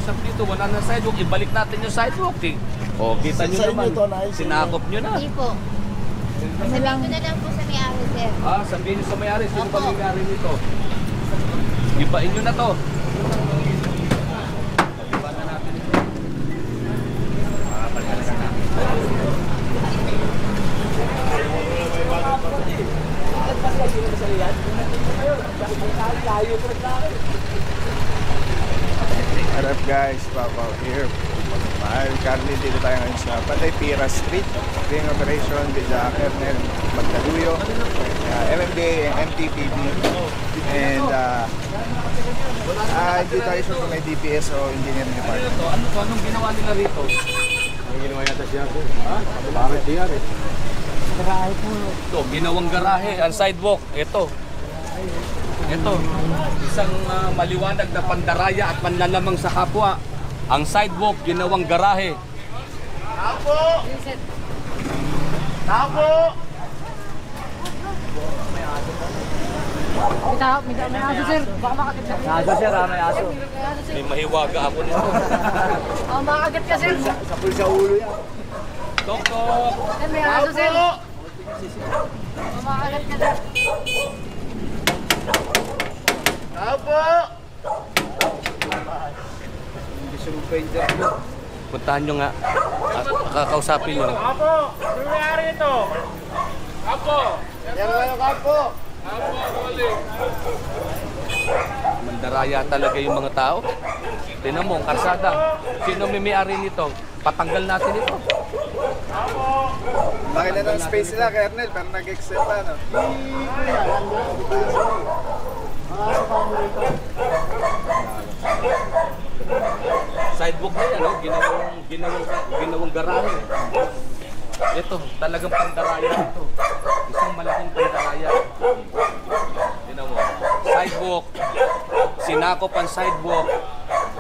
nag-uusap dito, wala na sidewalk, ibalik natin yung sidewalk eh. O, kita nyo naman, sinakop nyo na. Hindi po. Sabihin ko na lang po sa may-ari, sir. Ah, sabihin nyo sa may-ari, sino ba may-ari nito? Ibain nyo na to. Iba na natin ito. What up guys, Papa here. Currently dito tayo ngayon sa Panday Pira Street. Ring operation with the Kernel Magdaluyo, MMDA, MTPB, and hindi tayo sure kung may DPS o engineering department. Anong ginawa nila rito? Ang ginawa yata siya sir. Ha? Bakit siya rin? Garahe po. Ito, ginawang garahe, ang sidewalk. Ito. Isang maliwanag na pandaraya at panlalamang sa kapwa. Ang sidewalk, ginawang garahe. Tapo! Tapo! May aso, sir. Baka makagat ka. Aso sir, may aso. May mahiwaga ako nito. Makagat ka, sir. Sa pulis sa ulo yan. Tok! May aso, sir. Makagat ka, sir. Tapo! Puntahan nyo nga. Kakausapin nyo. Apo! Ano nangyari ito? Apo! Yan kayo, Apo! Mandaraya talaga yung mga tao. Tingnan mo, ang karsada. Sino may-ari nito? Patanggal natin ito. Laki na ng space nila, Kernel, pero nag-extend pa, no? Sidewalk na yan, no? Ginawang garahe. Ito, talagang pandaraya ito. Isang malaking pandaraya. Tingnan mo. Sidewalk. Sinakop ang sidewalk.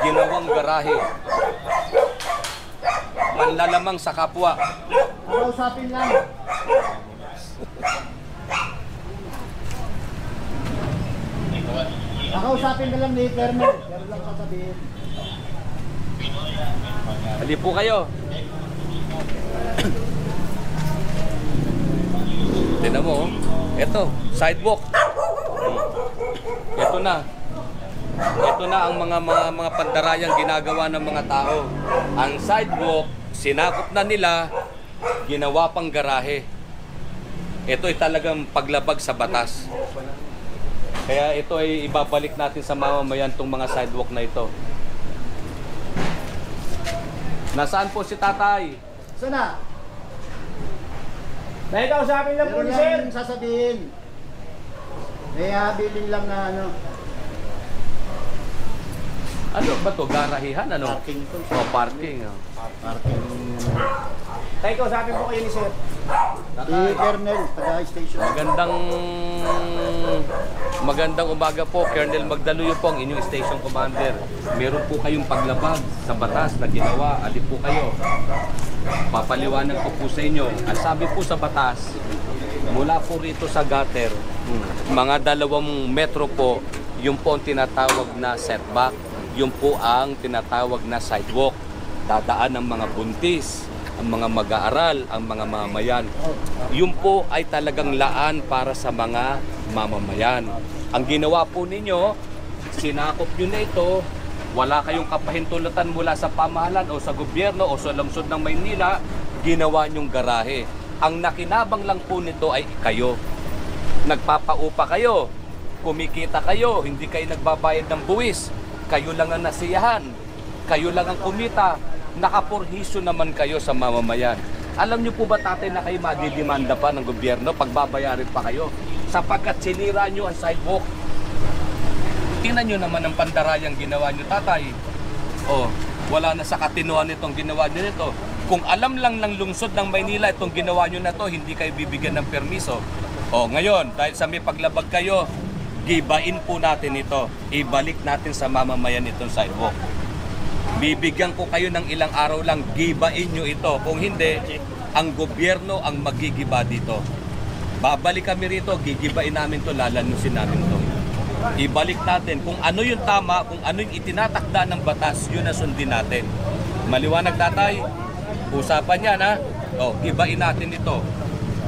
Ginawang garahe. Panlalamang sa kapwa. Kausapin lang. Nakausapin na lang ni Kernel. Kernel lang sasabihin. Hali po kayo. Tignan mo, ito, sidewalk. Ito na. Ito na ang mga pandarayang ginagawa ng mga tao. Ang sidewalk, sinakop na nila, ginawa pang garahe. Ito ay talagang paglabag sa batas. Kaya ito ay ibabalik natin sa mamamayan itong mga sidewalk na ito. Nasaan po si tatay? Sana? May kausapin lang po Meron ni sir. lang sasabihin. May habilin lang na ano. Ano ba to? Garahihan? Ano? Parking to. Oh, parking. Oh. Parking. Tayo kausapin po kayo ni sir. Si Kernel, taga-station. Magandang umaga po, Colonel Magdaluyo po, ang inyong station commander. Meron po kayong paglabag sa batas na ginawa. Alin po kayo? Papaliwanag ko po sa inyo. Ang sabi po sa batas, mula po rito sa gutter, mga 2 metro po, yung po ang tinatawag na setback, yung po ang tinatawag na sidewalk. Dadaan ng mga buntis, ang mga mag-aaral, ang mga mamamayan. Yun po ay talagang laan para sa mga mamamayan. Ang ginawa po ninyo, sinakop nyo na ito, wala kayong kapahintulutan mula sa pamahalan o sa gobyerno o sa lungsod ng Maynila, ginawa nyong garahe. Ang nakinabang lang po nito ay kayo. Nagpapaupa kayo, kumikita kayo, hindi kayo nagbabayad ng buwis, kayo lang ang nasiyahan, kayo lang ang kumita, nakapurhiso naman kayo sa mamamayan. Alam niyo po ba tatay na kayo madidimanda pa ng gobyerno, pagbabayarin pa kayo, sapagkat sinira nyo ang sidewalk? Tingnan nyo naman ang pandarayang ginawa nyo tatay. Oh, wala na sa katinuan itong ginawa nyo nito. Kung alam lang ng lungsod ng Maynila itong ginawa nyo na to, hindi kayo bibigyan ng permiso. Oh, ngayon, dahil sa may paglabag kayo, gibain po natin ito. Ibalik natin sa mamamayan itong sidewalk. Bibigyan ko kayo ng ilang araw lang, gibain nyo ito. Kung hindi, ang gobyerno ang magigiba dito. Babalik kami rito, gigibain namin to, lalanusin namin to. ibalik natin kung ano yung tama, kung ano yung itinatakda ng batas, yun na sundin natin. Maliwanag tatay, usapan yan ha. O, ibain natin ito.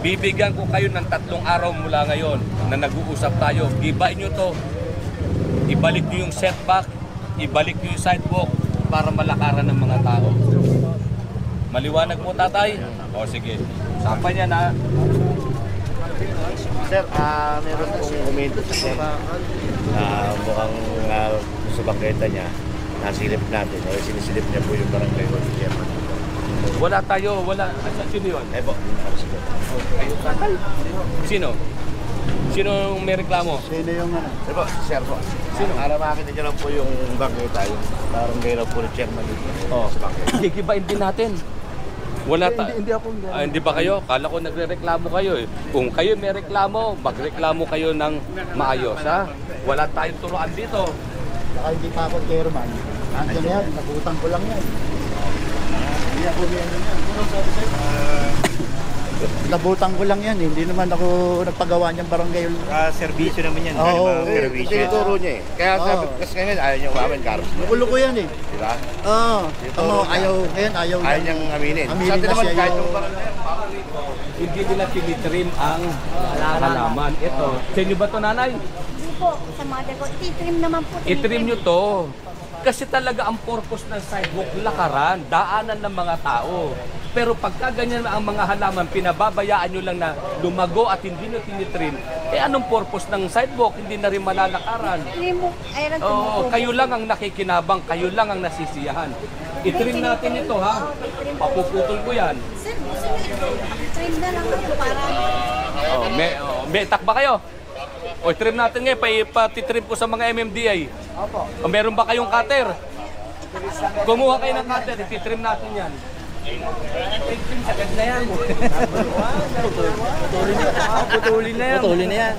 Bibigyan ko kayo ng 3 araw mula ngayon na nag-uusap tayo. Ibain nyo to. Ibalik nyo yung setback, ibalik nyo yung sidewalk para malakaran ng mga tao. Maliwanag po tatay? O sige, usapan yan ha. Sir, meron pong umento sa sir. Mukhang sa bangketa niya, nasilip natin. O sinisilip niya po yung barangay hall chairman. Wala tayo, wala. Sino yun? Eh po, sige. Sino? Sino may reklamo? Sino yung ano? Eh po, sir po. Sino? Para makita niyo lang po yung bangketa, yung barangay hall po ni chairman dito sa bangketa. Gigibain din natin. Wala Hindi ako. hindi ba kayo? Kala ko nagrereklamo kayo eh. Kung kayo may reklamo, magreklamo kayo ng maayos ha. Wala tayong turuan dito. Baka hindi pa ako chairman. Andiyan na yan, nabutang ko lang yan. Hindi ako yan. Nabutang ko lang yan, hindi naman ako nagpagawa niyang barangay. Serbisyo naman yan. Oo. Tinuturo niya eh. Kaya sabi, kasi ngayon ayaw niya umamin, Carlos. Nakulo ko yan eh. Diba? Oo. Ayaw Ayaw niyang aminin. Aminin Sa atin na naman, siya kahit yung- yung barangay, Hindi nila tinitrim ang halaman. Ito, sa inyo ba to nanay? Hindi po, sa mother ko. Ititrim naman po. Itrim nyo to. Kasi talaga ang purpose ng sidewalk, lakaran, daanan ng mga tao. Pero pagka ganyan ang mga halaman, pinababayaan nyo lang na lumago at hindi nyo tinitrim, eh anong purpose ng sidewalk? Hindi na rin malalakaran. Itrim mo. Ayun, Oo, kayo lang ang nakikinabang, kayo lang ang nasisiyahan. Itrim natin ito ha. Papuputol ko yan. Sir, gusto nyo itrim na lang ako para... May takba kayo? O trim natin ngayon, patitrim ko sa mga MMDA. Opo. O meron ba kayong cutter? Kumuha kayo ng cutter, ititrim natin yan. Ititrim agad na yan. Putulin na yan. Putulin na yan.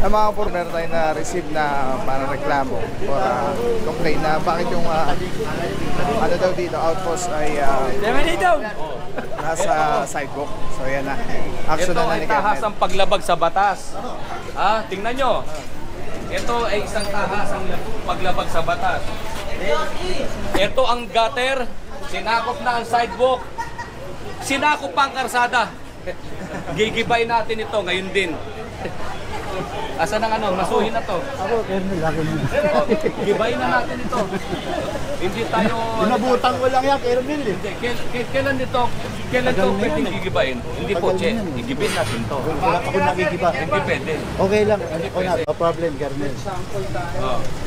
Ang mga por, meron tayong na-receive na parang reklamo or complaint na bakit yung ano daw dito, outpost ay nasa sidewalk. So yan na. Action Ito na ay ni Colonel. tahasang paglabag sa batas. Tingnan nyo. Ito ay isang tahasang paglabag sa batas. Ito ang gutter. Sinakop na ang sidewalk. Sinakop pa ang karsada. Gigibay natin ito ngayon din. Asan ang ano? Masuhin na to. Ako, Colonel, ako yun. Gibay na natin ito. Hindi tayo... Pinabutang ko lang yan, Colonel eh. Hindi. Kailan ito pwedeng gigibayin? Hindi po, Che. Igibin natin to. Wala ako nakikiba. Hindi pwede. Okay lang, no problem, Colonel.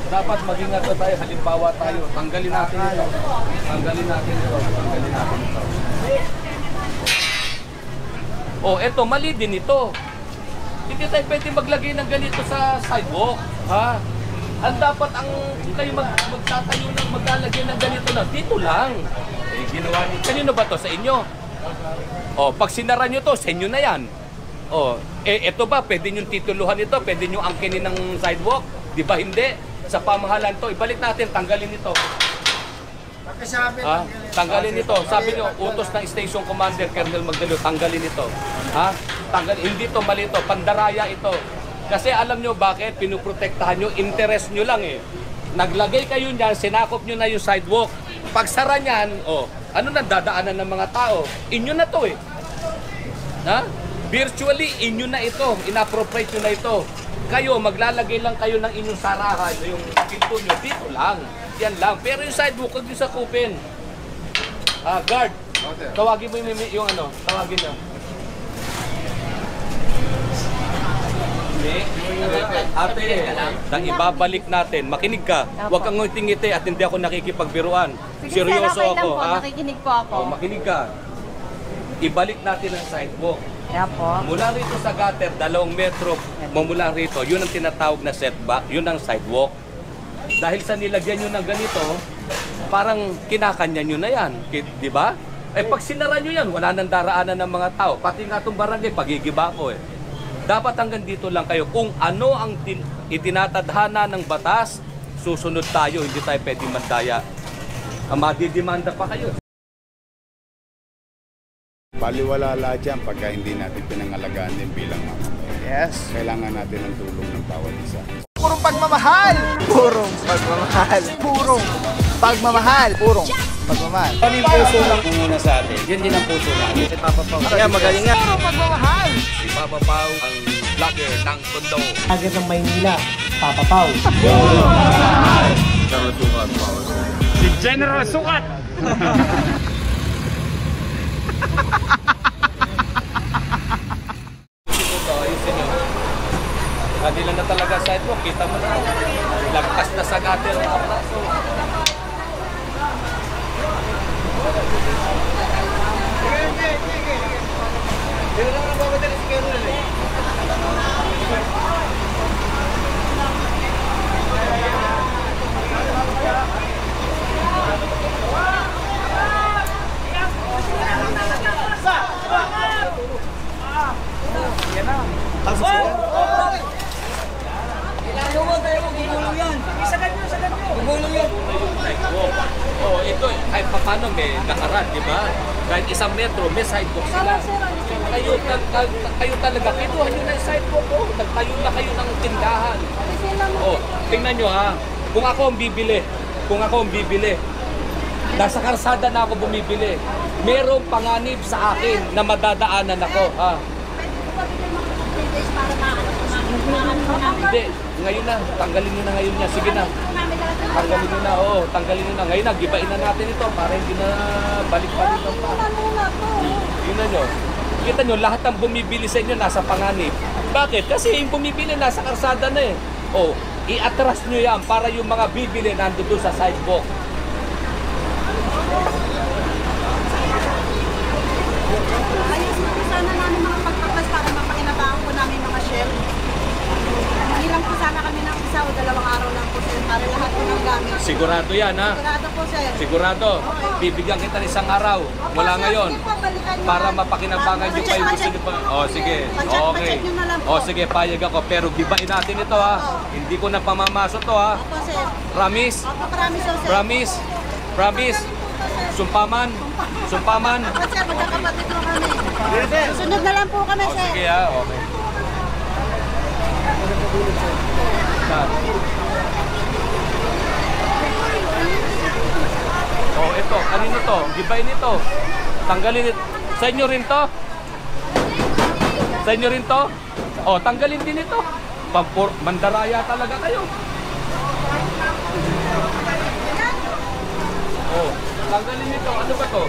Dapat mag-ingat na tayo. Halimbawa tayo. Tanggalin natin ito. Tanggalin natin ito. Tanggalin natin ito. Eto, mali din ito. Hindi tayo pwede maglagay ng ganito sa sidewalk. Ha? Ang dapat kung kayo magtatayo ng maglalagay ng ganito lang, dito lang. Ginawa niyo. Kanino ba to? Sa inyo? Pag sinara nyo to, sa inyo na yan. Eto ba? Pwede nyo tituluhan ito? Pwede nyo angkinin ng sidewalk? Di ba hindi? Sa pamahalan to, ibalik natin, tanggalin ito. Tanggalin ito. Sabi nyo, utos ng station commander, Colonel Magdalio, tanggalin ito. Hindi to mali ito, pandaraya ito. Kasi alam nyo bakit, pinuprotektahan nyo, interest nyo lang eh. Naglagay kayo niyan, sinakop nyo na yung sidewalk. Pag sara niyan, ano nang dadaanan ng mga tao? Inyo na to eh. Virtually, inyo na ito, inappropriate nyo na ito. Kayo, maglalagay lang kayo ng inyong sarahan, yung pinto nyo, dito lang. Yan lang. Pero yung sidewalk, huwag nyo sakupin. Guard, tawagin mo yung ano, tawagin nyo. Ate, nang ibabalik natin, makinig ka. Huwag kang ngiti-ngiti at hindi ako nakikipagbiruan. Seryoso okay lang ako, po, ha? nakikinig po ako. Makinig ka. Ibalik natin ang sidewalk. Kaya po. Mula rito sa gutter, 2 metro mamula rito, yun ang tinatawag na setback, yun ang sidewalk. Dahil sa nilagyan nyo ng ganito, parang kinakanya nyo na yan. Di ba? Pag sinara nyo yan, wala nang daraanan ng mga tao. Pati nga itong barangay, pagigiba ko eh. Dapat hanggang dito lang kayo. Kung ano ang itinatadhana ng batas, susunod tayo, hindi tayo pwedeng mandaya. Madidimanda pa kayo. baliwala lahat yan pagka hindi natin pinangalagaan din bilang mamamayan. Yes. Kailangan natin ng tulong ng bawat isa. Purong pagmamahal. Purong pagmamahal. Purong pagmamahal. Purong pagmamahal. Ano yung puso ng muna sa atin? Yun din ang puso natin. Si Papa Pao. Kaya magaling nga. Purong pagmamahal. Si Papa Pao ang vlogger ng Tondo. Agad ng Maynila, Papa Pao. Si General Sukat! Kanila na talaga sidewalk, kita mo na. Lagpas na sa gutter ng abraso. Oh, ito kahit paano may nakarad, di ba? Kahit isang metro, may sidewalk sila. Kayo talaga, kinuha nyo na yung sidewalk, oh. Nagtayo na kayo ng tindahan. Oh, tingnan nyo ha, kung ako ang bibili, nasa karsada na ako bumibili, merong panganib sa akin na madadaanan ako, ha? Hindi, ngayon na, tanggalin nyo na ngayon niya, sige na. Tanggalin nyo na, oo, tanggalin nyo na. Ngayon na, gibain na natin ito para hindi na balik-balik pa. Tingnan nyo. Kita nyo, lahat ng bumibili sa inyo nasa panganib. Bakit? Kasi yung bumibili nasa karsada na eh. O, i-atras nyo yan para yung mga bibili nandun doon sa sidewalk. Ayusin po sana namin mga pagpapas para mapakinabangan po namin mga shelf. Hindi lang po sana kami ng isa o 2 araw lang po sir para lahat po ng gamit. Sigurado yan, ha? Sigurado po sir. Sigurado. Bibigyan kita ng 1 araw. Mula ngayon. Para mapakinabangan nyo pa yung gusto nyo pa. O, sige. Okay. O, sige, payag ako. Pero gibain natin ito, ha? Hindi ko na pamamaso to, ha? Opo sir. Promise? Opo, promise sir. Promise? Promise? Sumpaman? Sumpaman? Opo sir, magkakapatid po kami. Susunod na lang po kami O, sir. sige, ha? Okay. Oh, ito. Kanino to? Gibain ito. Tanggalin ito. Sa inyo rin to? Sa inyo rin to? Oh, tanggalin din ito. Mandaraya talaga kayo. Oh, tanggalin ito. Ano ba to?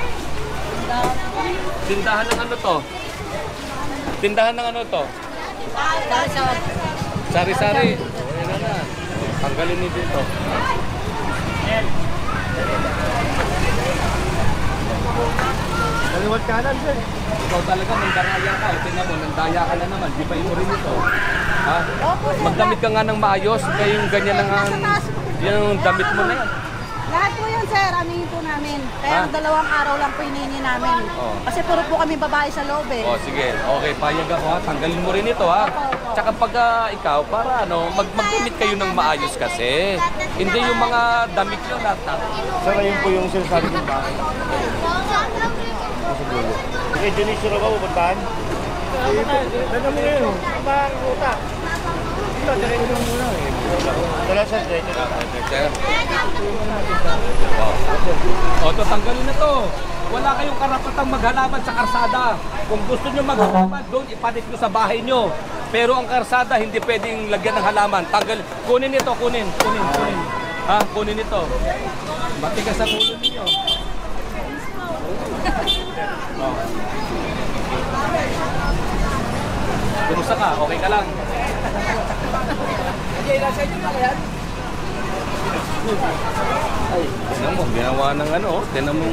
Tindahan ng ano to? Tindahan ng ano to? Sari-sari. Oh, yan na. Tanggalin nyo dito. Kaliwat kanan, sir. Ikaw talaga, mandaraya ka. Tingnan mo, nandaya ka na naman. Di ba mo rin ito? Ha? Magdamit ka nga ng maayos. Kaya yung ganyan lang ang... Yan ang damit mo na yan. Lahat po yun sir, anihin po namin. Kaya 2 araw lang po hinihingi namin. Oh. Kasi puro po kami babae sa loob eh. Oh, sige. Okay, payag ako ha. Tanggalin mo rin ito ha. Tsaka pag ikaw, para ano, magdamit kayo ng maayos kasi. Hindi yung mga damit nyo na... Sir, ayun po yung sinasabi ng bahay. Okay, Dionisio na ba pupuntahan? Ano mo yun? Ang bahang utak. Ito, diretso mo muna eh. Wala sir, dito na. Sir. O, to, tanggalin na to. Wala kayong karapatang maghalaman sa karsada. Kung gusto nyo maghalaman, doon ipanik nyo sa bahay nyo. Pero ang karsada, hindi pwedeng lagyan ng halaman. Tanggal. Kunin ito, kunin. Ha? Kunin ito. Matigas sa tulo ninyo. Oh. Kumusta ka? Okay ka lang? Ay, tignan mo, ginawa ng ano, tignan mo.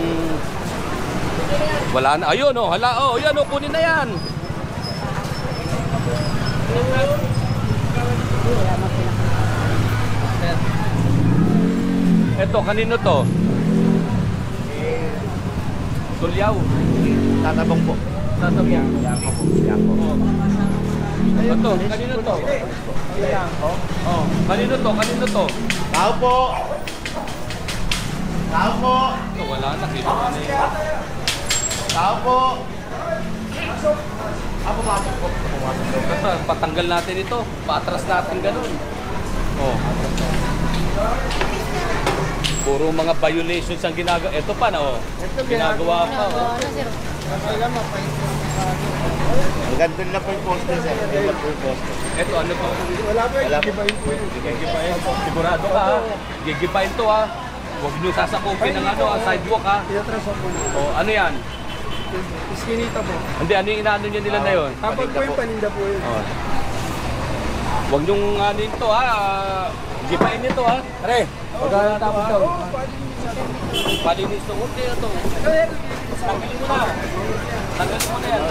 Wala na, ayun oh, hala, oh, yan oh, kunin na yan. Eto, kanino to? Tulyaw. Tatabong po. Tatabong. Yako po. Yako. Ito, kanino to? Oh, kanino to? Kanino to? Tao po! Tao po! Ito, wala na, kinuha na yun. Tao po! Patanggal natin ito. Patras natin ganun. Oh. Puro mga violations ang ginagawa. Ito pa na oh. Ginagawa pa oh. Hanggang doon na po yung poster, sir. Doon na po yung poster. Ito ano to? Wala pa, Wala pa. gigibayin po yun. Gigibayin. Sigurado ka ha. Gigibayin to ha. Huwag nyo sasakupin ng ano, sidewalk ha. Tinatras po. Oh, ano yan? Iskinita po. Hindi, ano yung inaano nyo nila na yun? Tapos po yung paninda po yun. Oh. Huwag nyong ano ito ha. Gigibayin nito ha. Are, Pagka tapos daw. palinis to. Okay na to. Tanggalin mo na. Tanggalin mo na yan.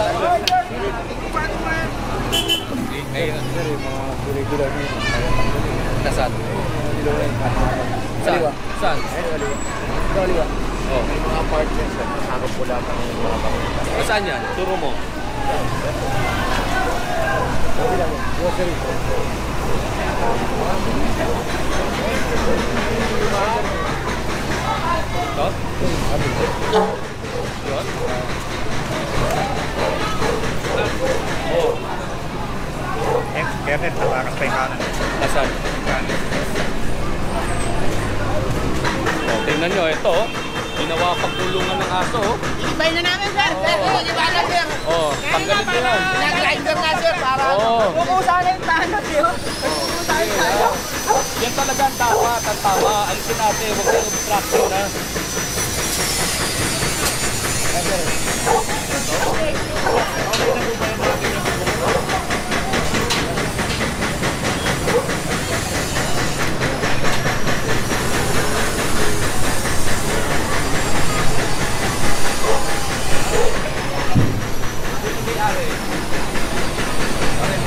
Nasaan? Saan? Saan? Oh. May mga apartments, sir. Nakakap po lahat ang mga pangalaman. Saan yan? Turo mo. Ito? Yun? Oh. Kenneth, natakas pa yung kanan. Nasaan? Oh, tingnan nyo, ito oh. Ginawa pagkulungan ng aso oh. Ibay na namin, sir. Iba na, sir. Oh, tanggalin nyo yan. Nag-grinder na, sir, para Oo. kukusahan na yung tahanan, sir. Kukusahan tayo. Yan talaga ang dapat, ang tama. Alisin natin, huwag kayong obstruction ha.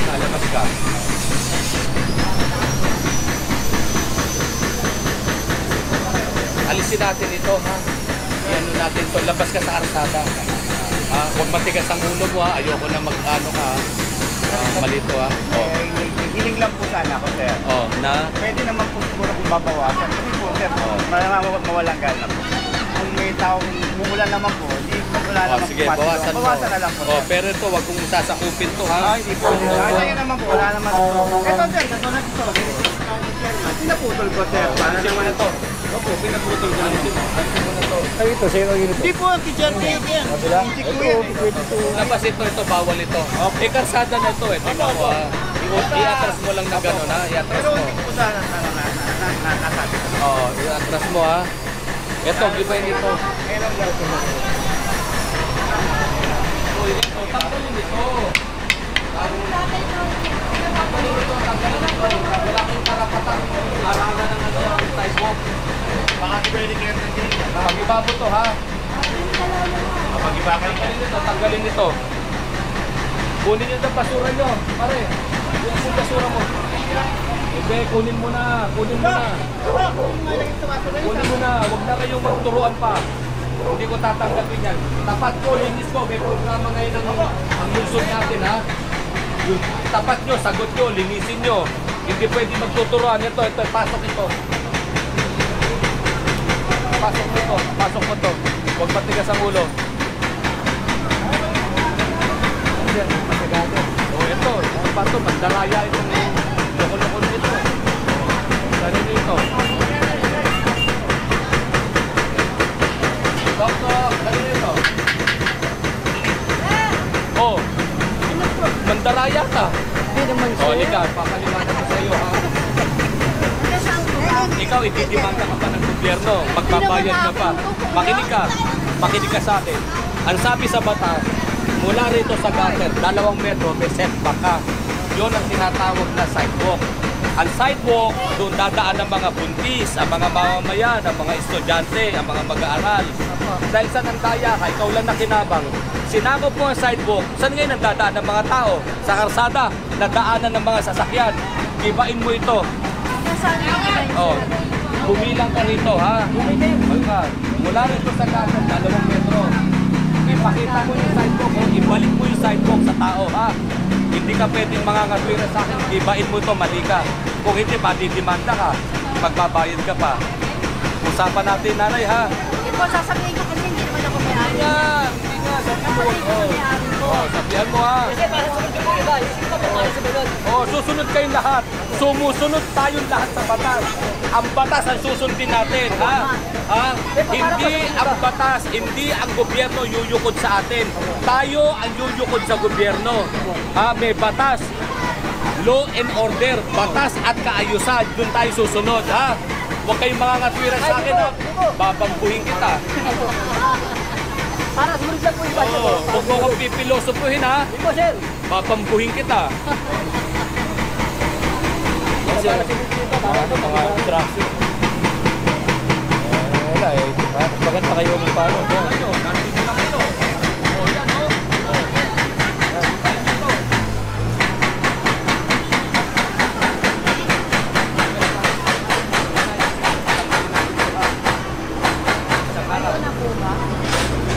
Lalabas ka. Alisin natin ito ha. Iano natin ito. Labas ka sa arsada. Huwag matigas ang ulo mo ha. Ayoko na mag-ano ka. Malito ha. Oh. Hiling lang po sana ako, sir. Oh, na? Pwede naman po siguro kung babawasan. Kasi po, sir, mawalang gana po. Kung may taong umulan naman po, hindi wala Oh, naman sige, po. bawasan mo. Bawasan na lang po, Oh, sir. pero ito, huwag kong sasakupin to ha. Hindi po. Kaya naman po, wala naman po. Ito, sir, kasunod ito. Pinaputol ko, sir. Para Alisin mo na to. Opo, pinaputol ko lang ito. Alisin mo na to. Ay, ito, sa'yo ang unit. Hindi po, teacher, yan. Ito, Labas ito, bawal ito. Eh, karsada na ito eh. Tingnan mo ha. I-atras mo lang na gano'n ha. I-atras Pero mo. hindi po sana nasabi ko. Oo, i-atras mo ha. Ito, gibay nito. Uy, ito, tanggalin ito. Tanggalin ito, tanggalin ito. Wala kang karapatan. Arangan ng ano, sidewalk. Baka di pwede kayo nandiyan. Pag-ibabo to ha. Pag-iba kayo. Tanggalin ito, tanggalin ito. Kunin nyo yung basura nyo. Pare, kunin mo yung basura mo. Hindi, kunin mo na. Kunin mo na. Kunin mo na. Huwag na kayong magturuan pa. Hindi ko tatanggapin yan. Tapat ko, linis ko. May programa ngayon ang lungsod natin ha. Yung tapat nyo, sagot nyo, linisin nyo. Hindi pwede magtuturuan. Ito, pasok ito. Pasok mo ito. Pasok mo ito. Huwag matigas ang ulo. Oh, ito. Ano ba ito? Mandaraya itong loko-loko nito. Saan nito? Doktor, saan nito? Oh, mandaraya ka. Hindi naman, Oh, halika. Papaliwanag ko sa iyo, ha? Ikaw, itidimanda ka pa ng gobyerno. Magbabayad ka pa. Makinig ka sa akin. Ang sabi sa batas, mula rito sa gutter, 2 metro, may setback ka. Yun ang tinatawag na sidewalk. Ang sidewalk, doon dadaan ang mga buntis, ang mga mamamayan, ang mga estudyante, ang mga mag-aaral. Dahil sa nandaya ka, ikaw lang nakinabang. Sinakop mo ang sidewalk, saan ngayon ang dadaan ng mga tao? Sa karsada, nadaanan ng mga sasakyan. Gibain mo ito. Oh, bumilang ka rito, ha? Ka. Mula rito sa gutter, 2 metro. Ipakita mo yung sidewalk, ibalik mo yung sidewalk sa tao, ha? Hindi ka pwedeng mangangatwira sa akin, ibain mo ito, mali ka. Kung hindi, madidimanda ka, magbabayad ka pa. Usapan natin, nanay, ha? Hindi po, sasabihin ko kasi hindi naman ako may-ari. Hindi nga, sabi mo. Kapatid ko may-ari po. Oh, sabihan mo ha. Kasi para sumunod yung mga iba, yung iba po kayo sumunod. Oh, susunod kayong lahat. Sumusunod tayong lahat sa batas. Ang batas ang susundin natin, ha? Ha? Hindi ang batas, hindi ang gobyerno yuyukod sa atin. Tayo ang yuyukod sa gobyerno. Ha? May batas. Law and order, batas at kaayusan. Doon tayo susunod, ha? Huwag kayong mangangatwiran sa akin, ha? Babambuhin kita. Para sumunod lang po iba. Oo, huwag mo akong pipilosopuhin, ha? Ito, sir. Babambuhin kita. Kasi mga instruction. Wala eh. Bakit pa kayo magpano? Nandito lang ito. Oh, yan, oh.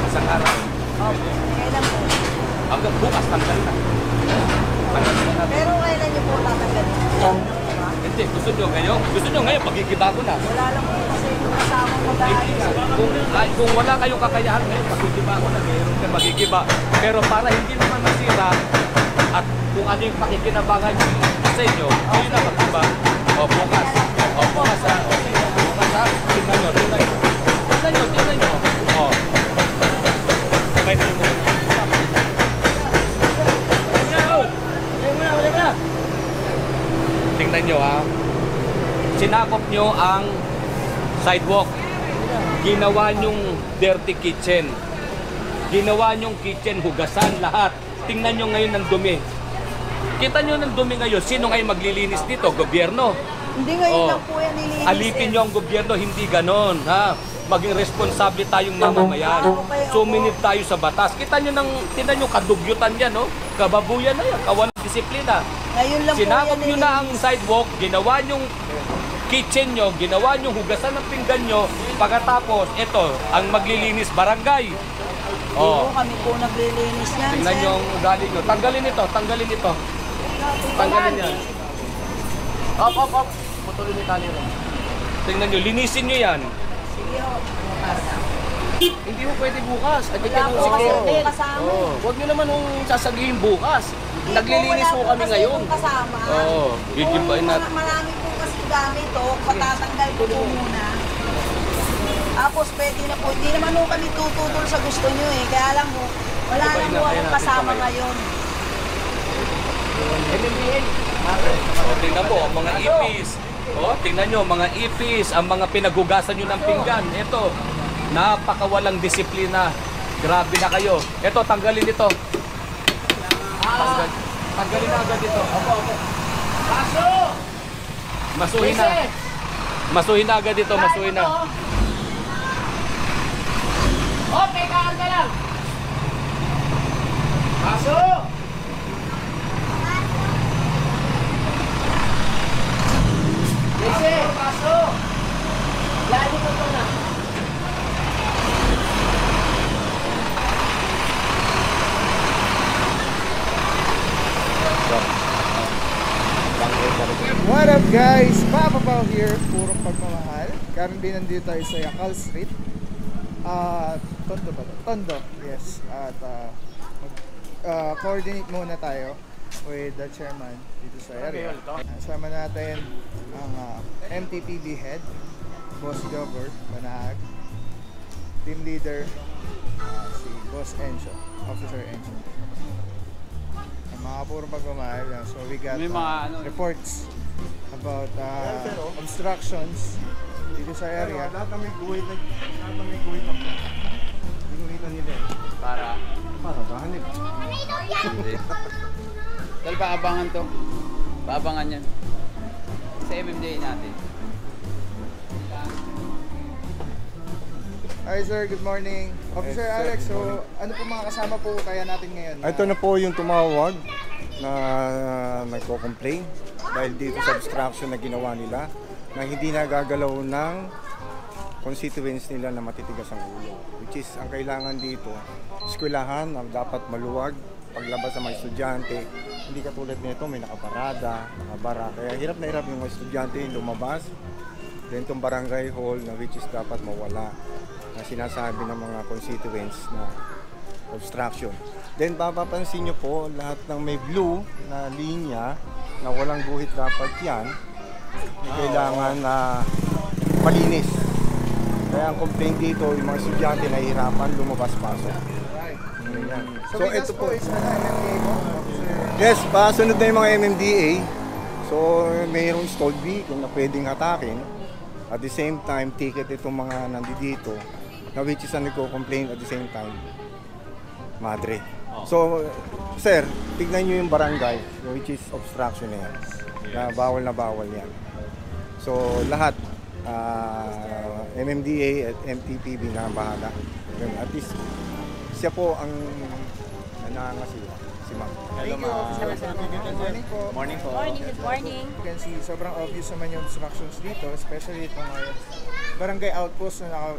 Isang araw. Kailan po? Hanggang bukas tanggal na. Pero kailan niyo po tatanggalin? Hindi, gusto nyo ngayon, magigiba ko na. Wala lang po kasi yung kasamang mag-aayos. Kung wala kayong kakayahan ngayon, magigiba ko na, mayroon kayo magigiba. Pero para hindi naman masira, at kung ano yung pakikinabangan nyo sa inyo, yun na magigiba. O bukas. O bukas ha. Bukas ha. Tingnan nyo. Tingnan nyo. O. Sabay na yung mga. Tingnan nyo ha. Sinakop nyo ang sidewalk. Ginawa nyong dirty kitchen. Ginawa nyong kitchen, hugasan lahat. Tingnan nyo ngayon ng dumi. Kita nyo ng dumi ngayon. Sino ngayon maglilinis dito? Gobyerno. Hindi ngayon Oh. lang po yan nilinis. Alipin nyo ang gobyerno, hindi ganon. Ha? Maging responsable tayong mamamayan. Suminip tayo sa batas. Tingnan nyo kadugyutan yan, no? Kababuyan na yan, kawalang disiplina. Ngayon lang Sinakop po nyo yan na ang sidewalk, ginawa nyong kitchen nyo, ginawa nyong hugasan ng pinggan nyo. Pagkatapos, ito, ang maglilinis barangay. Oo, Oh, kami po naglilinis yan, tingnan sir. nyo ang ugali nyo. Tanggalin ito. Tanggalin yan. Op. Putuloy ni tali rin. Tingnan nyo, linisin nyo yan. Sige ho. Hindi mo pwede bukas. Adi ka Wala nung po kasi sikreto. akong kasama. Huwag nyo naman nung sasabihin bukas. Hindi Naglilinis po, po wala kami kasi ngayon. akong kasama. Oo, gigibain natin. Marami po kasi gamit o, patatanggal ko po muna. Tapos pwede na po, hindi naman po kami tututol sa gusto nyo eh. Kaya lang po, wala Gigibain lang po natin akong kasama kamay. ngayon. O, tingnan mo, ang mga ipis. O, tingnan nyo, mga ipis, ang mga pinaghugasan nyo ng pinggan. Ito, napakawalang disiplina. Grabe na kayo. Ito, tanggalin ito. Tanggalin na agad ito. Masuhin na. Masuhin na agad ito, masuhin na. Okay, kaarga lang. Paso! Jesse! Paso! Lalo ko na. What up guys? Papa Pao here, purong pagmamahal. Currently nandito tayo sa Yakal Street. Tondo ba? Tondo, yes. At coordinate muna tayo with the chairman dito sa area. Sama natin ang MTPB head, Boss Jobber Banahag, team leader si Boss Enzo, Officer Enzo. Ang mga purong pagmamahal. So we got reports about obstructions dito sa area. Lahat na may guhit na ginuhitan nila eh. Para Bahanip. Dahil paabangan to. Paabangan yan. Sa MMDA natin. Hi sir, good morning. Officer Yes, sir. Alex, so ano po mga kasama po kaya natin ngayon? Ito na po yung tumawag na nagko-complain dahil dito sa obstruction na ginawa nila na hindi nagagalaw ng constituents nila na matitigas ang ulo. Which is, ang kailangan dito, eskwelahan na dapat maluwag, paglabas ng mga estudyante. Hindi katulad nito, may nakaparada, nakabara. Kaya hirap na hirap yung mga estudyante lumabas. Then itong barangay hall na which is dapat mawala. Na sinasabi ng mga constituents na obstruction. Then papapansin nyo po, lahat ng may blue na linya na walang guhit dapat yan, kailangan na malinis. Kaya ang complaint dito, yung mga estudyante nahihirapan lumabas-pasok. Ganyan. So ito po is MMDA po? yes, pasunod na yung mga MMDA. So mayroong stalled vehicle na pwedeng hatakin. At the same time, ticket itong mga nandito na which is ang nagko-complain at the same time, madre. So, sir, tignan nyo yung barangay, which is obstruction na yan. Na bawal yan. So, lahat, MMDA at MTPB na bahala. At least, siya po ang nangangasiwa, si ma'am. Thank you, officer. Good morning po. Morning po. Morning, good morning. You can see, sobrang obvious naman yung obstructions dito, especially itong barangay outpost na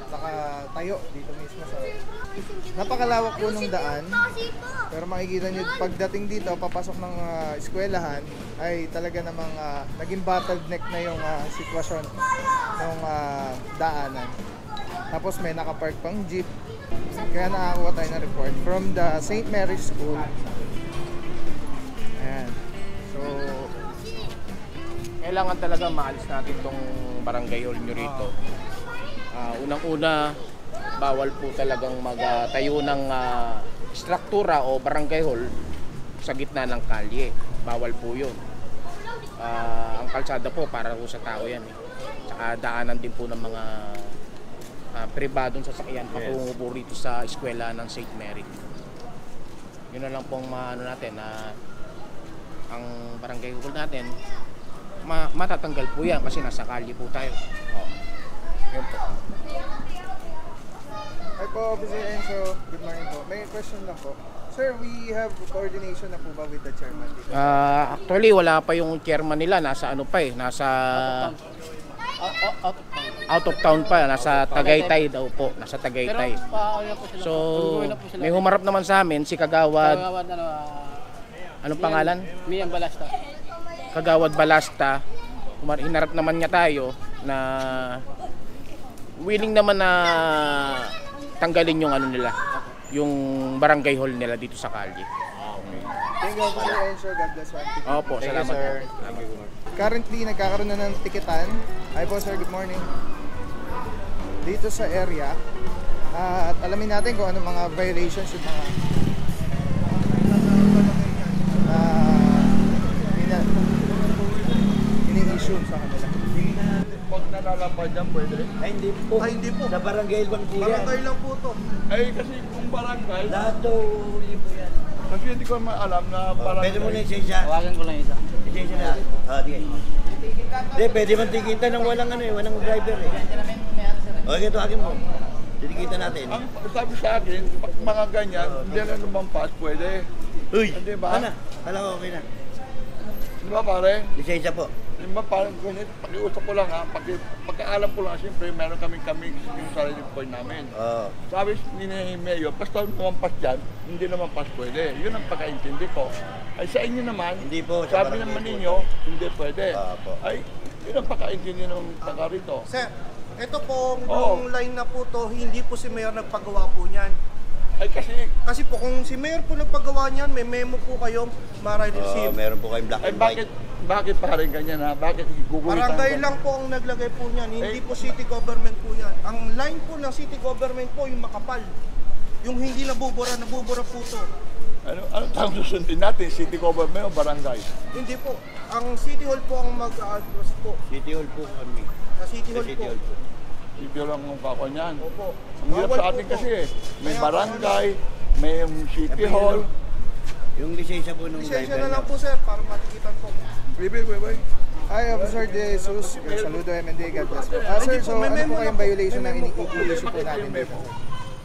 nakatayo dito mismo sa napakalawak po ng daan, pero makikita nyo pagdating dito papasok ng eskwelahan ay talaga namang naging bottleneck na yung sitwasyon ng daanan. Tapos may nakapark pang jeep, kaya nakakuha tayo ng report from the St. Mary's School. Ayan. So Kailangan talaga maalis natin tong barangay hall nyo rito. Unang-una, bawal po talagang magtayo ng struktura o barangay hall sa gitna ng kalye. Bawal po yun. Ang kalsada po para po sa tao yan. Tsaka daanan din po ng mga pribadong sasakyan patungo po rito sa eskwela ng St. Mary. Yun na lang pong ano natin na ang barangay hall natin matatanggal po yan kasi nasa kalye po tayo. Yun po. Hi po, Officer Enzo. Good morning po. May question lang po. Sir, we have coordination na po ba with the chairman dito? Actually, wala pa yung chairman nila. Nasa ano pa eh. Nasa out of town pa. Nasa Tagaytay daw po. Nasa Tagaytay. So, may humarap naman sa amin si Kagawad. Anong pangalan? Mian Balasta. Kagawad Balasta. Hinarap naman niya tayo na willing naman na tanggalin yung ano nila, yung barangay hall nila dito sa kalye. Thank you, Officer Enzo. God bless one. Opo, salamat. sir. Currently, nagkakaroon na ng tiketan. Hi po, sir. Good morning. Dito sa area. At alamin natin kung ano mga violations yung mga ini-issue sa kanila. Pag nalalapad yan, pwede? Ay, hindi po. Sa barangay lang po yan. Barangay lang po to. Ay, kasi kung barangay, Lahat daw libo yan. kasi hindi ko maalam na barangay. Pwede mo na isa-isa. Tawagan ko lang isa. Isa-isa na. Sige. Hindi, pwede man tikitan ng walang ano eh, walang driver eh. Okay, tawagin mo. Tikitan natin. Ang sabi sa akin, pag mga ganyan, hindi na lumampas, pwede. Uy, Hindi ba? ano? Kala ko okay na. Di ba pare? Isa-isa po. Di ba parang ganyan, pakiusap ko lang ha, pagkaalam ko lang, siyempre meron kami yung sarili point namin. Oo. Sabi ni Mayor, basta lumampas dyan, hindi lumampas pwede. Yun ang pagkaintindi ko. Ay sa inyo naman, Hindi po, sa sabi barangay naman po ninyo, hindi pwede. Opo. Ay, yun ang pagkaintindi ng taga rito. Sir, ito pong Oo. yung line na po to, hindi po si Mayor nagpagawa po niyan. Ay kasi, Kasi po kung si Mayor po nagpagawa niyan, may memo po kayong ma-receive. Meron po kayong black ay and white. bakit parang ganyan ha? Bakit gugulitan Barangay ko? lang po ang naglagay po niyan, hindi po city government po yan. Ang line po ng city government po, yung makapal. Yung hindi nabubura po to. Ano tawag susundin natin? City government o barangay? Hindi po. Ang City Hall po ang mag-address po. City Hall po kami. Sa City Sa Hall City po. Hall po. City lang ang kako niyan. Opo. Ang hirap Bawal sa atin po kasi to. eh. May Kaya barangay, may city Pero hall. Yung lisensya po nung Lisensya driver na lang niya. po sir, para matikitan po. Wait. Hi, Officer De Jesus. Saludo MND. God bless po. Sir, so ano po kayong violation na ini-issue po natin dito?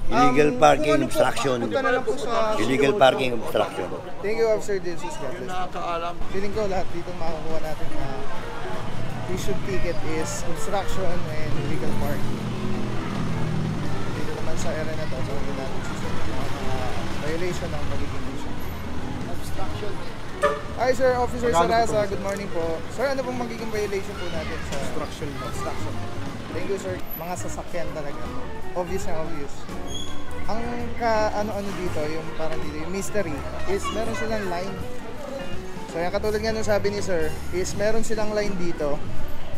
Illegal parking Kung ano po, obstruction. punta na lang po sa Illegal parking obstruction. Thank you, Officer De Jesus. God Yung bless. nakakaalam. Feeling ko lahat dito makakuha natin na issued ticket is obstruction and illegal parking. Dito naman sa area na to, so hindi natin susunod yung mga violation ng magiging issue. Obstruction. Hi Sir, Officer Sarasa, good morning po. Sir, ano pong magiging violation po natin sa obstruction? Thank you sir. Mga sasakyan talaga. Obvious na obvious. ang ano dito, yung parang dito, yung mystery is meron silang line. So yung katulad nga nung sabi ni sir, is meron silang line dito,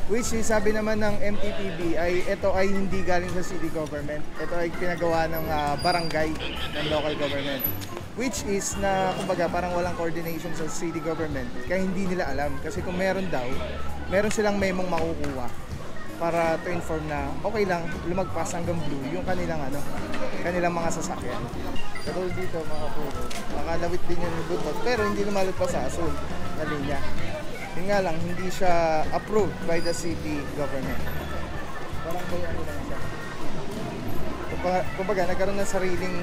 which is sabi naman ng MTPB ay ito ay hindi galing sa city government. Ito ay pinagawa ng barangay ng local government. Which is na kumbaga parang walang coordination sa city government kaya hindi nila alam. Kasi kung meron daw, meron silang memong makukuha para to inform na okay lang lumagpas hanggang blue yung kanilang kanilang mga sasakyan. Katulad dito mga puro, nakalawit din yung budbot pero hindi lumalagpas sa asul na linya. Yun nga lang, hindi siya approved by the city government. Parang kayo lang siya. Kumbaga nagkaroon ng sariling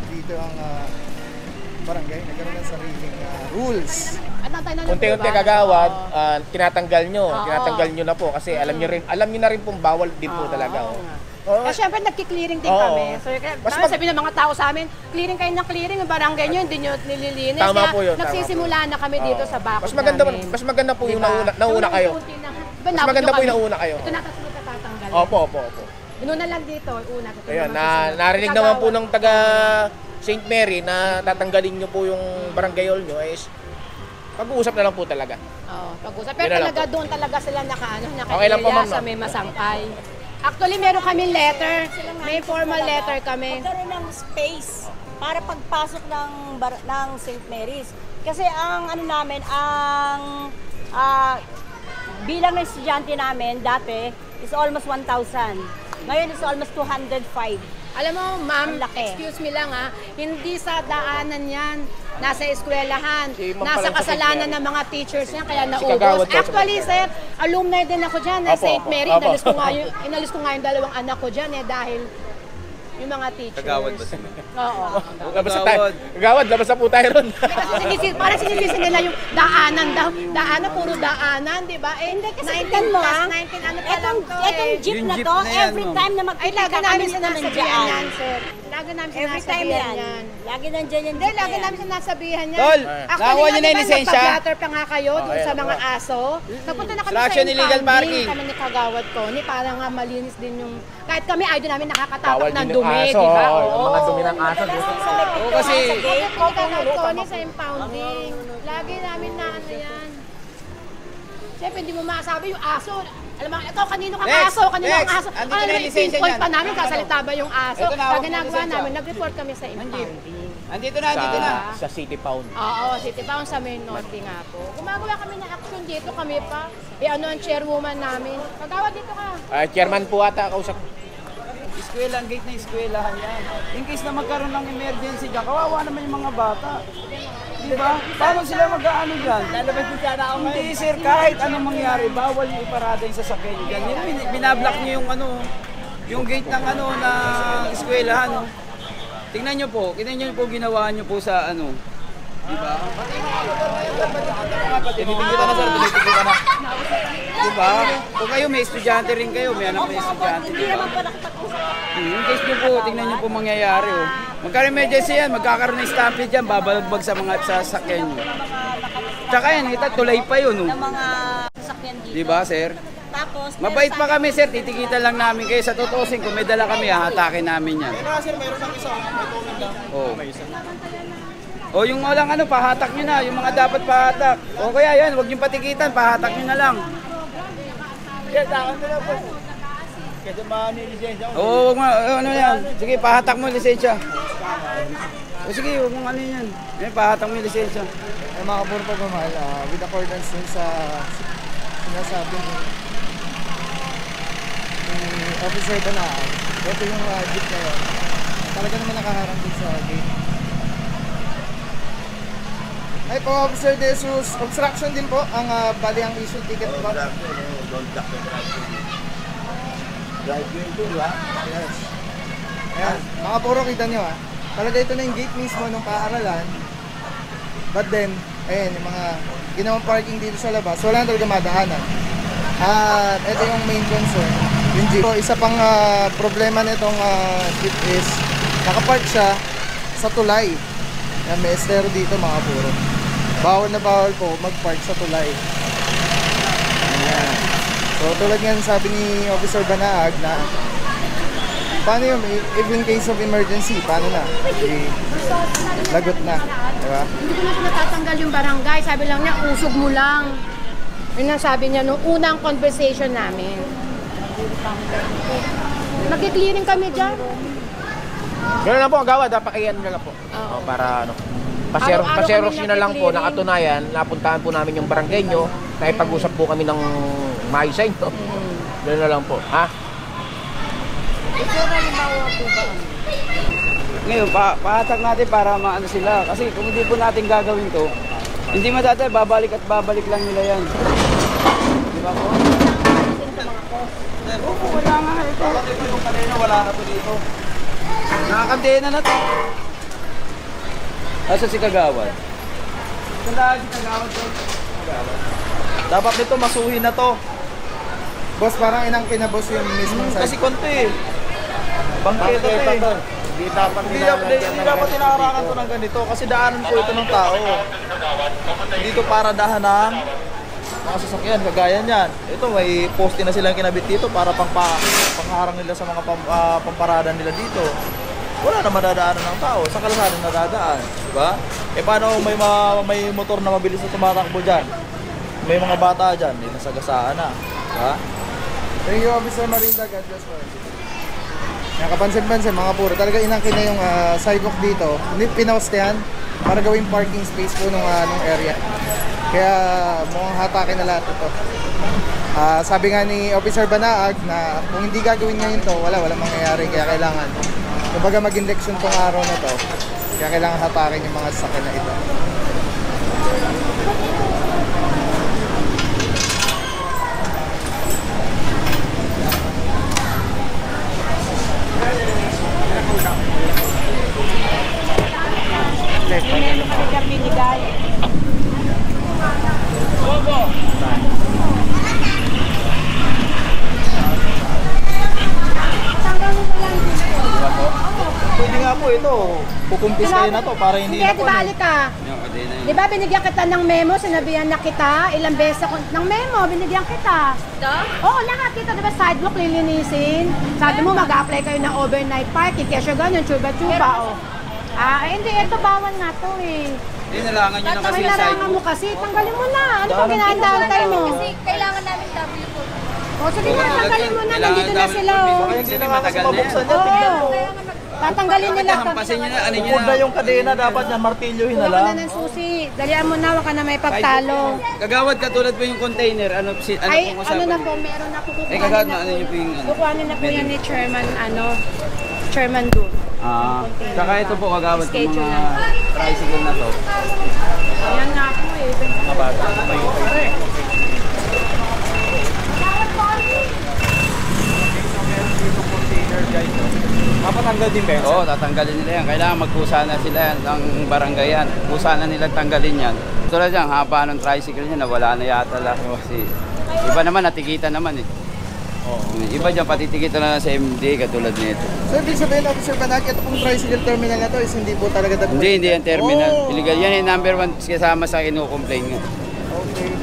dito ang barangay, nagkaroon ng sariling rules. Unti-unti kagawad, tinatanggal nyo na po kasi alam nyo na rin pong bawal din po talaga. Kasi syempre nagki-clearing din kami. So sabi ng mga tao sa amin, clearing kayo ng clearing, yung barangay nyo, hindi nyo nililinis. Tama po yun. Nagsisimula na kami dito sa bakod namin. Mas maganda po yung nauna kayo. Mas maganda po yung nauna kayo. Ito na tatanggal. Opo. Inuna lang dito, una. Ayun, narinig naman po ng taga St. Mary na tatanggalin nyo po yung barangay hall nyo is pag-uusap na lang po talaga. Oo, pag-uusap. Pero talaga doon talaga sila Okay lang po, ma'am, sa may masangkay. Actually, meron kami letter. May formal letter kami. Magkaroon ng space para pagpasok ng St. Mary's. Kasi ang bilang ng estudyante namin dati is almost 1,000. Ngayon is almost 205. Alam mo, ma'am, excuse me lang hindi sa daanan yan. Nasa eskwelahan, nasa kasalanan ng mga teachers niya, kaya naubos. Actually, sir, alumni din ako dyan na St. Mary. Inalis ko nga yung dalawang anak ko dyan dahil yung mga teachers. Kagawad ba sila? Oo. Kagawad, labas na po tayo ron. Parang sinisisi nila yung daanan daw. Daanan, puro daanan, di ba? Hindi kasi tignan mo Itong jeep na to, every time na magkikita kami naman dyan. Lagi namin Every time sinasabihan yan. Lagi nandiyan yung Hindi, jeep lagi na yan. namin sinasabihan yan. Tol, Actually, nakuha niyo na yung lisensya? Nagpa-blatter pa nga kayo doon sa mga aso. Nagpunta na kami sa Infraction illegal parking. Kami ni Kagawad ko. Para nga malinis din yung... Kahit kami, idol namin nakakatapak Bawal ng din yung dumi, aso, di ba? yung mga dumi ng aso. Oo, kasi Tony sa impounding. Lagi namin na yan. Siyempre, hindi mo masabi yung aso. Alam mo, ito, kanino kang aso? Kanino kang aso? Andito na yung lisensya pinpoint niyan. pa namin, kasalita ba yung aso? Ito na, Pag hawak ginagawa na yung namin, nag-report kami sa impounding. andito na. Sa City Pound. Oo, City Town sa Main Norte nga po. Gumagawa kami ng action dito, kami pa. Ang chairwoman namin. Pagkawad dito ka. Chairman po ata kausap. Eskwela, ang gate na eskwelahan yan. In case na magkaroon ng emergency dyan, kawawa naman yung mga bata. Diba? Paano sila mag-aano dyan? Lalabas din sana ako ngayon. Hindi sir, kahit anong mangyari, bawal yung iparada yung sasakyan nyo dyan. Yung binablock nyo yung gate ng ng eskwelahan. Tingnan nyo po ginawa nyo po sa Diba? Tinitigil na sir, tinitigil na. Diba? Kung kayo may estudyante rin kayo, may anak na estudyante. Hindi naman pa nakapag-usap. In case nyo po, tingnan nyo po mangyayari. Magka-emergency yan, magkakaroon ng stampede yan, babalagbag sa mga sasakyan nyo. Tsaka yan, tulay pa yun. Ng mga sasakyan dito. Diba sir? Tapos, Mabait pa kami sir, titikitan lang namin kayo. Sa tutusin, kung may dala kami, hahatakin namin yan. Sir, mayroon lang isa. May tubig lang. Oh. O yung walang pahatak nyo na, yung mga dapat pahatak. O kaya yan, huwag yung patikitan, pahatak nyo na lang. Kasi lisensya ko. Oo, wag mo, yan. Sige, pahatak mo yung lisensya. O sige, huwag mong yan. Pahatak mo yung lisensya. Mga kapuro pagmamahal, with accordance dun sa sinasabi ni Officer Banaan, ito yung jeep na yun. Talaga naman nakaharang din sa gate. Ay po, Officer De Jesus, obstruction din po ang bali ang issue ticket po. Don't block the drive-way ito, ha? Yes. Ayan, mga puro kita nyo talaga ito na yung gate mismo ng paaralan. But then, ayan, yung mga ginawang parking dito sa labas, wala na talaga madaanan. At ito yung main concern, yung jeep. So, isa pang problema nitong jeep is, nakapark siya sa tulay. Ayan, may estero dito mga puro. Bawal na bawal po mag-park sa tulay. Ayan. So tulad nga sabi ni Officer Banaag na paano yun? If in case of emergency, paano na? Lagot na, di ba? Hindi ko na natatanggal yung barangay. Sabi lang niya, usog mo lang. Yun ang sabi niya nung unang conversation namin. Magki-clearing kami dyan. Gano'n lang po, ang gawa, dapat kayan na lang po. Oh, para ano, paseros nyo na lang po, nakatunayan, napuntahan po namin yung barangay nyo, naipag-usap po kami ng maayos sa inyo. Gano'n na lang po, ha? Ngayon, pahatag natin para maano sila. Kasi kung hindi po natin gagawin to, hindi madadal, babalik at babalik lang nila yan. Di ba po? Wala nga ito. Bakit po yung kanina wala na po dito? Nakakantena na to. Asa si Kagawad? Saan si Kagawad to? Dapat nito masuhin na to. Boss, parang inangkin na boss yung mismong side. Kasi konti eh. Bangketa to eh. Hindi dapat tinakarangan to ng ganito kasi daanan po ito ng tao. Dito para dahan ng mga sasakyan, kagaya niyan. Ito may poste na silang kinabit dito para pangharang nila sa mga pamparada nila dito. Wala na madadaanan ng tao, sa kalsada na dadaan, di ba? Eh paano may motor na mabilis na tumatakbo diyan? May mga bata diyan, hindi nasagasaan na, di ba? Thank you, Officer Marinda. God bless po. Nakapansin-pansin, mga puro. Talaga inangkin na yung sidewalk dito. Hindi pinawastehan para gawing parking space po nung area. Kaya mukhang hatakin na lahat ito. Sabi nga ni Officer Banaag na kung hindi gagawin ngayon to, walang mangyayari. Kaya kailangan, kumbaga maging leksyon tong araw na to. Kaya kailangan hatakin yung mga sasakyan na ito. Pwede nga po ito, kukumpis kayo na to para hindi na po. Hindi, balik ka. Di ba binigyan kita ng memo, sinabihan na kita, ilang beses ako ng memo, binigyan kita. Oo, lahat kita, di ba sidewalk lilinisin. Sabi mo mag-apply kayo ng overnight parking, kaya ganyan, chuba-chuba. Hindi, ito bawal na to eh. Dinalangan nyo na kasi yung Kailangan mo kasi, tanggalin mo na. Ano pang ginahantay mo? Kasi kailangan namin W po. O sige na, tanggalin mo na, nandito na sila. Hindi na nga kasi mabuksan yan, tingnan mo. Tatanggalin nila. Hampasin nyo na, ano nyo Bukod na yung kadena, dapat yan, martilyohin na Huwag lang. ka na ng susi. Dalian mo na, huwag ka na may pagtalo. Kagawad, katulad po yung container. Ano Ay, pong ano usapan? na po, meron na po. Kagawad, ano nyo po yung Kukuhanin na po yan ni Chairman Dun. Saka ito po, kagawad, yung Schedule mga na. tricycle na to. Ayan nga po eh. Mga bata. Mapatanggal din ba yun? Oo, tatanggalin nila yan. Kailangan magkusa na sila yan ng barangay yan. Kusa na nila tanggalin yan. Tulad yan, haba ng tricycle niya, nawala na yata lang. Kasi iba naman, natikitan naman eh. Iba dyan, patitikita na sa MD, katulad nito. So, ibig sabihin, Officer Banaag, ito pong tricycle terminal na to is hindi po talaga dapat. Hindi yan terminal. Illegal. Yan yung number 1 kasama sa kinukomplain nga. Okay.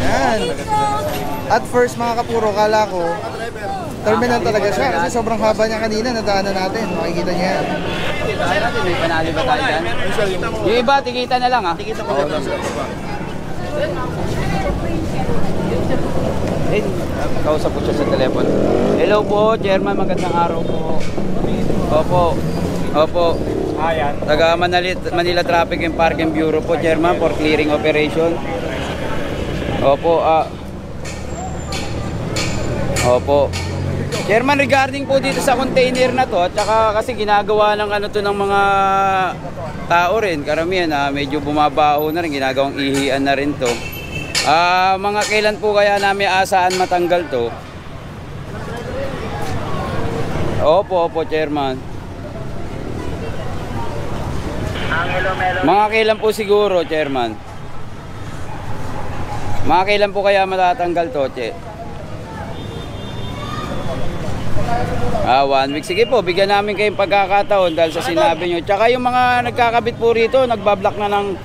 Yan. At first, mga kapuro, kala ko, terminal talaga siya. Kasi sobrang haba niya kanina, nadaanan natin. Makikita niya yan. Kaya natin, may panali ba tayo dyan? Yung iba, tikita na lang ha. Tikita mo lang. Kausap ko siya sa telepono. Hello po, Chairman, magandang araw po. Opo. Ayan. Taga Manila Traffic and Parking Bureau po, Chairman, for clearing operation. Opo. Chairman, regarding po dito sa container na to, at saka kasi ginagawa ng ano to ng mga tao rin, karamihan medyo bumabaho na rin, ginagawang ihian na rin to. Mga kailan po kaya namin asahan matanggal to? Opo, Chairman. Mga kailan po siguro, Chairman? Mga kailan po kaya matatanggal to, Che? 1 week. Sige po, bigyan namin kayong pagkakataon dahil sa sinabi nyo. Tsaka yung mga nagkakabit po rito, nagbablock na ng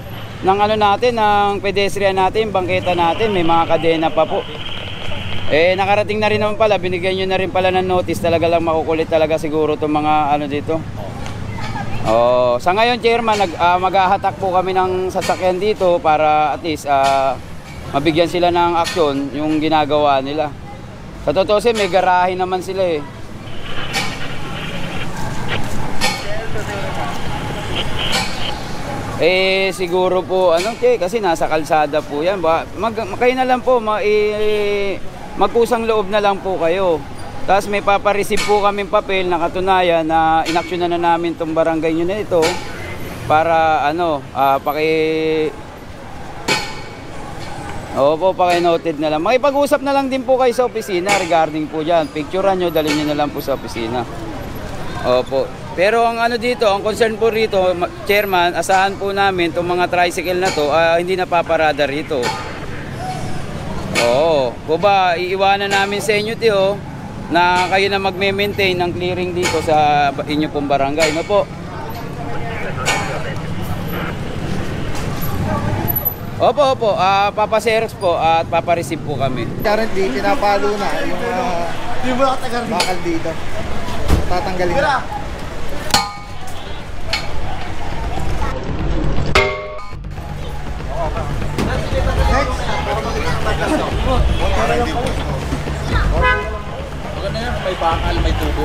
ano natin, ng pedestrian natin, bangketa natin, may mga kadena pa po. Nakarating na rin naman pala, binigyan nyo na rin pala ng notice. Talaga lang makukulit talaga siguro itong mga ano dito. Sa ngayon, Chairman, maghahatak po kami ng sasakyan dito para at least mabigyan sila ng aksyon yung ginagawa nila. Sa totoo may garahe naman sila eh. Siguro po, kasi nasa kalsada po yan. Kayo na lang po, magkusang loob na lang po kayo. Tapos may papareceive po kaming papel na katunayan na inaksyonan na namin itong barangay nyo na ito para paki-noted na lang. Makipag-usap na lang din po kayo sa opisina regarding po dyan. Picturean nyo, dalhin nyo na lang po sa opisina. Opo. Pero ang dito, ang concern po rito, Chairman, asahan po namin itong mga tricycle na to, hindi napaparada rito. Oo. Po ba, iiwanan namin sa inyo, tiyo, na kayo na magme-maintain ng clearing dito sa inyo pong barangay. No po? Opo. Papaserox po at papareceive po kami. Currently, pinapalo na yung bakal dito. Tatanggalin na. Maganda yan, may bakal, may tubo.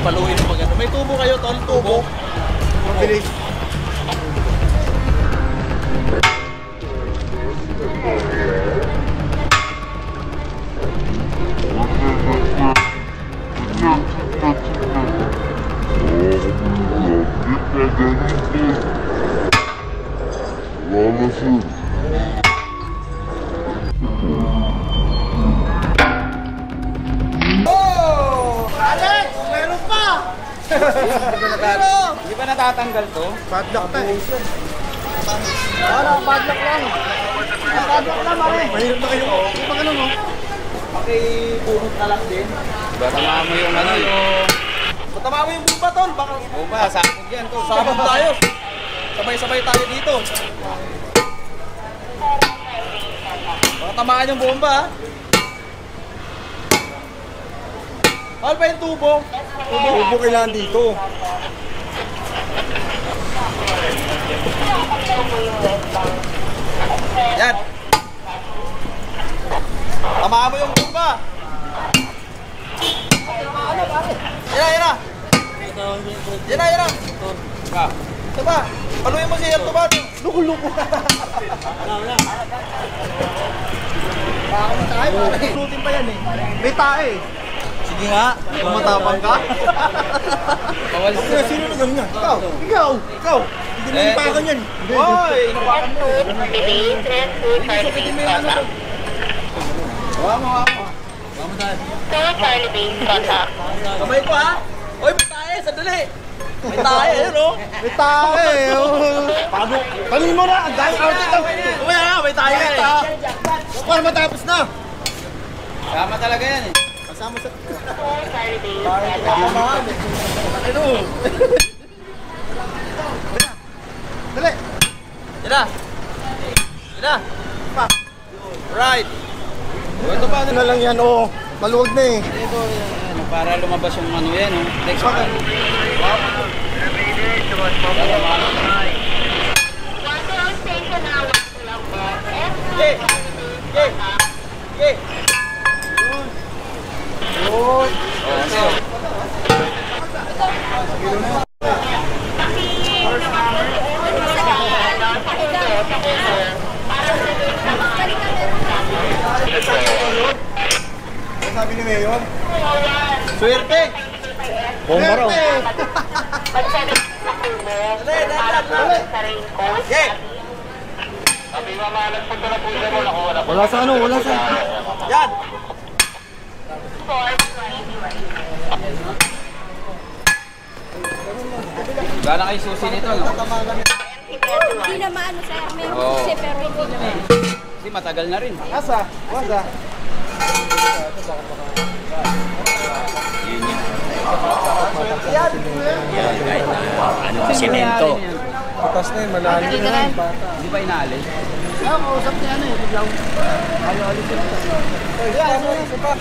Paluin mo maganda. May tubo kayo, tol, tubo. Mabilis. Hindi ba natatanggal to? Padlock na eh. Padlock lang. Padlock lang, mare. Mahirap na kayo. Hindi pa ganun, no? Pakibunot na lang din. Batama mo yung Patama mo yung bumba, tol. Baka... Bumba, sakog yan to. Sabog tayo. Sabay-sabay tayo dito. Baka tamaan yung bomba, ha? Mahal pa yung tubo. Tubo kailangan dito. Yan. Tamaan mo yung bomba. Yan na. Diba? Paluin mo siya ito ba? Luko-luko. Baka matay, pare. Lutin pa yan eh. May tae. Sige nga, matapang ka. Sino na ganyan? Ikaw. Hindi mo ipakan yan. Hoy, inapakan mo. Hawa mo. Kamay ko, ha? Hoy, may tae, sandali. May tae, ayun, oh. May tae. Panin mo na. Ang dahil out ito. May tae eh. Para matapos na. Tama talaga yan eh. Kasama sa... Ano? Dali. Yan na. Right. Ito pa na lang yan, oh. Maluwag na eh. Ito, para lumabas yung yan, oh. Next one. Okay. Sabi ni Mayor? Swerte. Bomba raw. Wala sa ano, wala sa... Yan. Gala kayo susi nito, no? Hindi na maano sir, may susi pero hindi naman. Kasi matagal na rin. Asa? Wasa? Semento. Patas na yun, malalim na yun. Hindi ba inaalis? kausap niya ano eh, biglang ayaw alisin ito.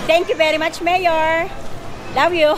Thank you very much, Mayor. Love you.